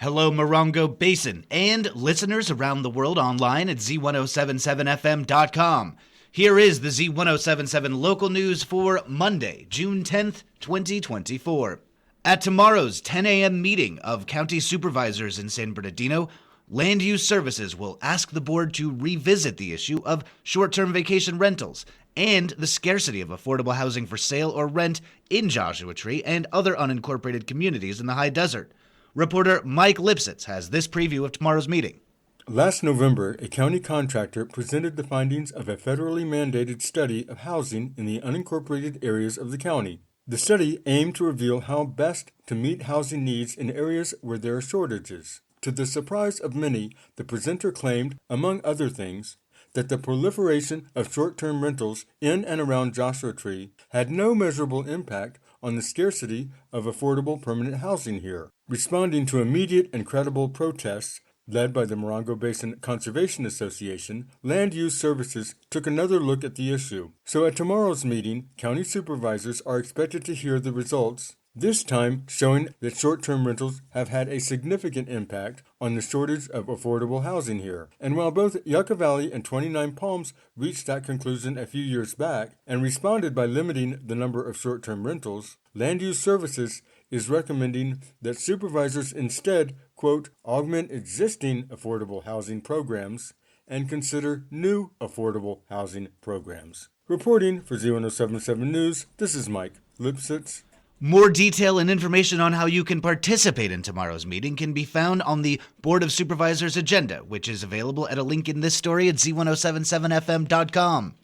Hello, Morongo Basin, and listeners around the world online at Z107.7FM.com. Here is the Z107.7 Local News for Monday, June 10th, 2024. At tomorrow's 10 a.m. meeting of county supervisors in San Bernardino, Land Use Services will ask the board to revisit the issue of short-term vacation rentals and the scarcity of affordable housing for sale or rent in Joshua Tree and other unincorporated communities in the high desert. Reporter Mike Lipsitz has this preview of tomorrow's meeting. Last November, a county contractor presented the findings of a federally mandated study of housing in the unincorporated areas of the county. The study aimed to reveal how best to meet housing needs in areas where there are shortages. To the surprise of many, the presenter claimed, among other things, that the proliferation of short-term rentals in and around Joshua Tree had no measurable impact on the scarcity of affordable permanent housing here. Responding to immediate and credible protests led by the Morongo Basin Conservation Association, Land Use Services took another look at the issue. So at tomorrow's meeting, county supervisors are expected to hear the results, this time showing that short-term rentals have had a significant impact on the shortage of affordable housing here. And while both Yucca Valley and 29 Palms reached that conclusion a few years back and responded by limiting the number of short-term rentals, Land Use Services is recommending that supervisors instead, quote, augment existing affordable housing programs and consider new affordable housing programs. Reporting for Z107.7 News, this is Mike Lipsitz. More detail and information on how you can participate in tomorrow's meeting can be found on the Board of Supervisors agenda, which is available at a link in this story at Z107.7FM.com.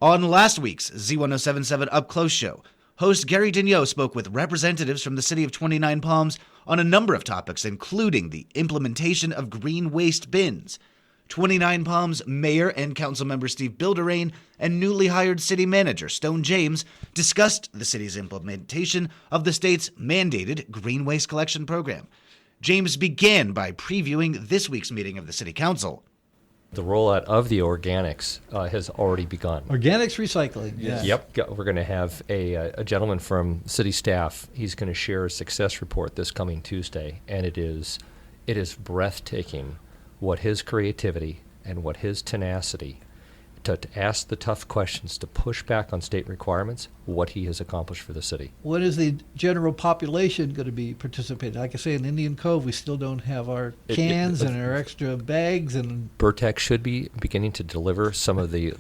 On last week's Z107.7 Up Close show, host Gary Daigneault spoke with representatives from the city of 29 Palms on a number of topics, including the implementation of green waste bins. 29 Palms Mayor and Councilmember Steve Bilderain and newly hired City Manager Stone James discussed the city's implementation of the state's mandated green waste collection program. James began by previewing this week's meeting of the City Council. The rollout of the organics has already begun. Organics recycling, yes. Yep, we're going to have a gentleman from city staff. He's going to share a success report this coming Tuesday, and it is breathtaking what his creativity and what his tenacity to ask the tough questions, to push back on state requirements, what he has accomplished for the city. What is the general population going to be participating? Like I say, in Indian Cove, we still don't have our cans and our extra bags. And Burtec should be beginning to deliver some of the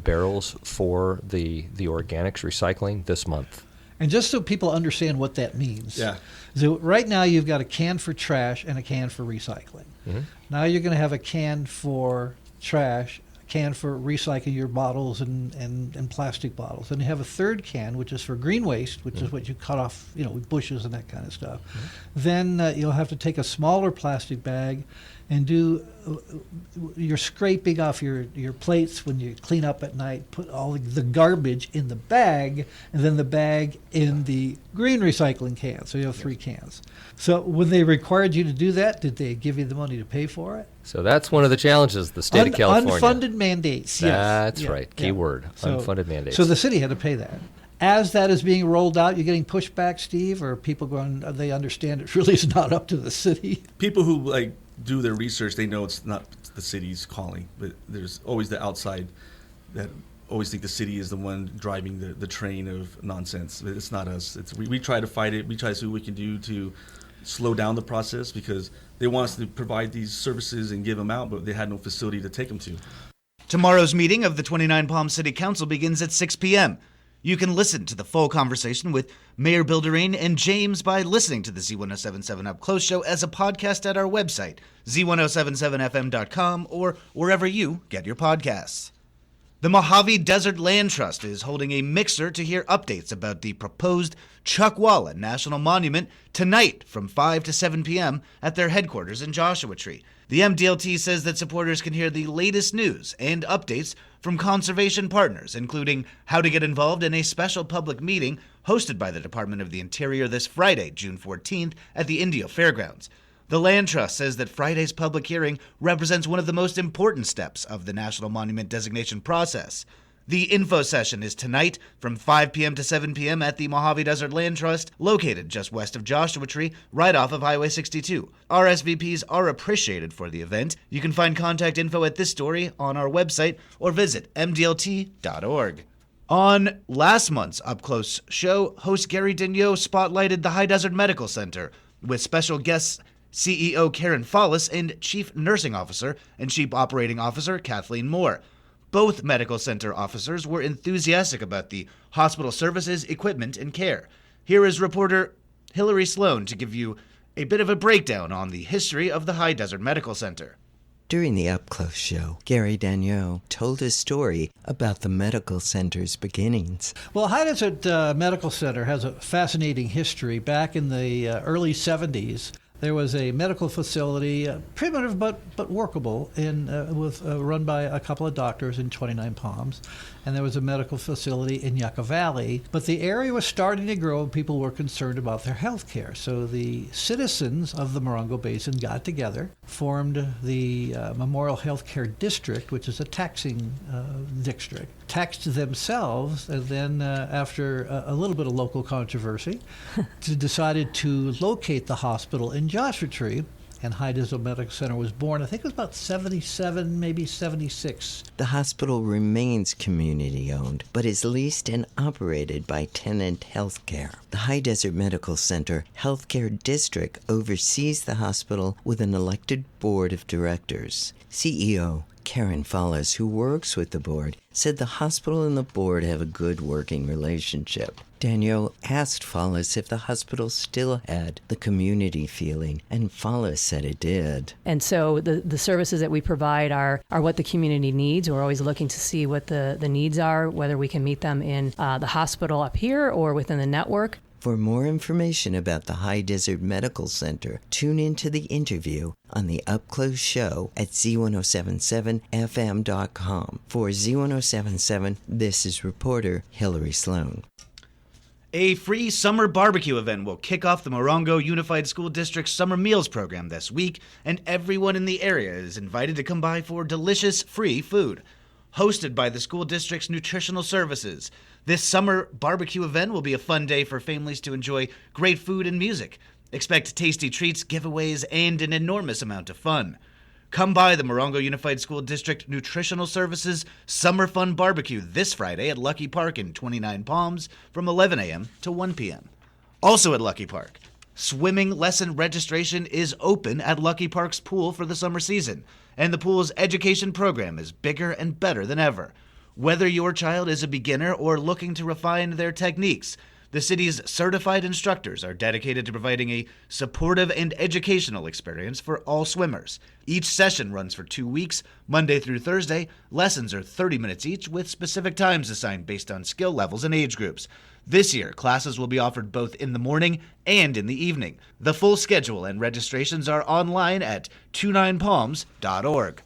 barrels for the organics recycling this month. And just so people understand what that means. Yeah. So right now you've got a can for trash and a can for recycling. Mm-hmm. Now you're going to have a can for trash, a can for recycling your bottles and plastic bottles. And you have a third can, which is for green waste, which is what you cut off, with bushes and that kind of stuff. Then you'll have to take a smaller plastic bag and do your scraping off your plates when you clean up at night, put all the garbage in the bag, and then the bag in the green recycling can. So you have 3 cans. So when they required you to do that, did they give you the money to pay for it? So that's one of the challenges the state of California. Unfunded mandates, yes. That's right. Key word, unfunded mandates. So the city had to pay that. As that is being rolled out, you're getting pushback, Steve, or people going, they understand it really is not up to the city? People who do their research, they know it's not the city's calling, but there's always the outside that always think the city is the one driving the train of nonsense. It's not us. We try to fight it. We try to see what we can do to slow down the process because they want us to provide these services and give them out, but they had no facility to take them to. Tomorrow's meeting of the 29 Palms City Council begins at 6 p.m. You can listen to the full conversation with Mayor Bilderain and James by listening to the Z107.7 Up Close show as a podcast at our website, Z107.7FM.com, or wherever you get your podcasts. The Mojave Desert Land Trust is holding a mixer to hear updates about the proposed Chuckwalla National Monument tonight from 5 to 7 p.m. at their headquarters in Joshua Tree. The MDLT says that supporters can hear the latest news and updates from conservation partners, including how to get involved in a special public meeting hosted by the Department of the Interior this Friday, June 14th, at the Indio Fairgrounds. The Land Trust says that Friday's public hearing represents one of the most important steps of the National Monument designation process. The info session is tonight from 5 p.m. to 7 p.m. at the Mojave Desert Land Trust, located just west of Joshua Tree, right off of Highway 62. RSVPs are appreciated for the event. You can find contact info at this story on our website or visit mdlt.org. On last month's Up Close show, host Gary Daigneault spotlighted the High Desert Medical Center with special guests CEO Karen Follis and Chief Nursing Officer and Chief Operating Officer Kathleen Moore. Both medical center officers were enthusiastic about the hospital services, equipment, and care. Here is reporter Hillary Sloan to give you a bit of a breakdown on the history of the High Desert Medical Center. During the Up Close show, Gary Daigneault told his story about the medical center's beginnings. Well, High Desert Medical Center has a fascinating history. Back in the early 70s, there was a medical facility, primitive but workable, run by a couple of doctors in 29 Palms. And there was a medical facility in Yucca Valley. But the area was starting to grow and people were concerned about their health care. So the citizens of the Morongo Basin got together, formed the Memorial Healthcare District, which is a taxing district, taxed themselves, and then after a little bit of local controversy, decided to locate the hospital in Joshua Tree. And High Desert Medical Center was born, I think it was about 77, maybe 76. The hospital remains community-owned, but is leased and operated by Tenant Healthcare. The High Desert Medical Center Healthcare District oversees the hospital with an elected board of directors. CEO Karen Follis, who works with the board, said the hospital and the board have a good working relationship. Daigneault asked Follis if the hospital still had the community feeling, and Follis said it did. And so the services that we provide are what the community needs. We're always looking to see what the needs are, whether we can meet them in the hospital up here or within the network. For more information about the High Desert Medical Center, tune into the interview on the Up Close show at Z107.7fm.com. For Z107.7, this is reporter Hillary Sloan. A free summer barbecue event will kick off the Morongo Unified School District's Summer Meals program this week, and everyone in the area is invited to come by for delicious free food. Hosted by the school district's nutritional services, this summer barbecue event will be a fun day for families to enjoy great food and music. Expect tasty treats, giveaways, and an enormous amount of fun. Come by the Morongo Unified School District Nutritional Services Summer Fun Barbecue this Friday at Lucky Park in 29 Palms from 11 a.m. to 1 p.m. Also at Lucky Park, swimming lesson registration is open at Lucky Park's pool for the summer season, and the pool's education program is bigger and better than ever. Whether your child is a beginner or looking to refine their techniques, the city's certified instructors are dedicated to providing a supportive and educational experience for all swimmers. Each session runs for 2 weeks, Monday through Thursday. Lessons are 30 minutes each, with specific times assigned based on skill levels and age groups. This year, classes will be offered both in the morning and in the evening. The full schedule and registrations are online at 29palms.org.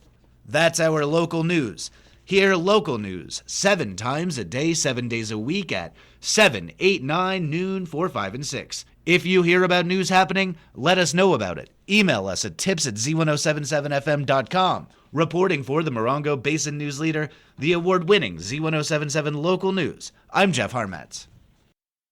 That's our local news. Hear local news 7 times a day, 7 days a week at 7, 8, 9, noon, 4, 5, and 6. If you hear about news happening, let us know about it. Email us at tips@z107.7fm.com. Reporting for the Morongo Basin News Leader, the award-winning Z107.7 Local News, I'm Jeff Harmatz.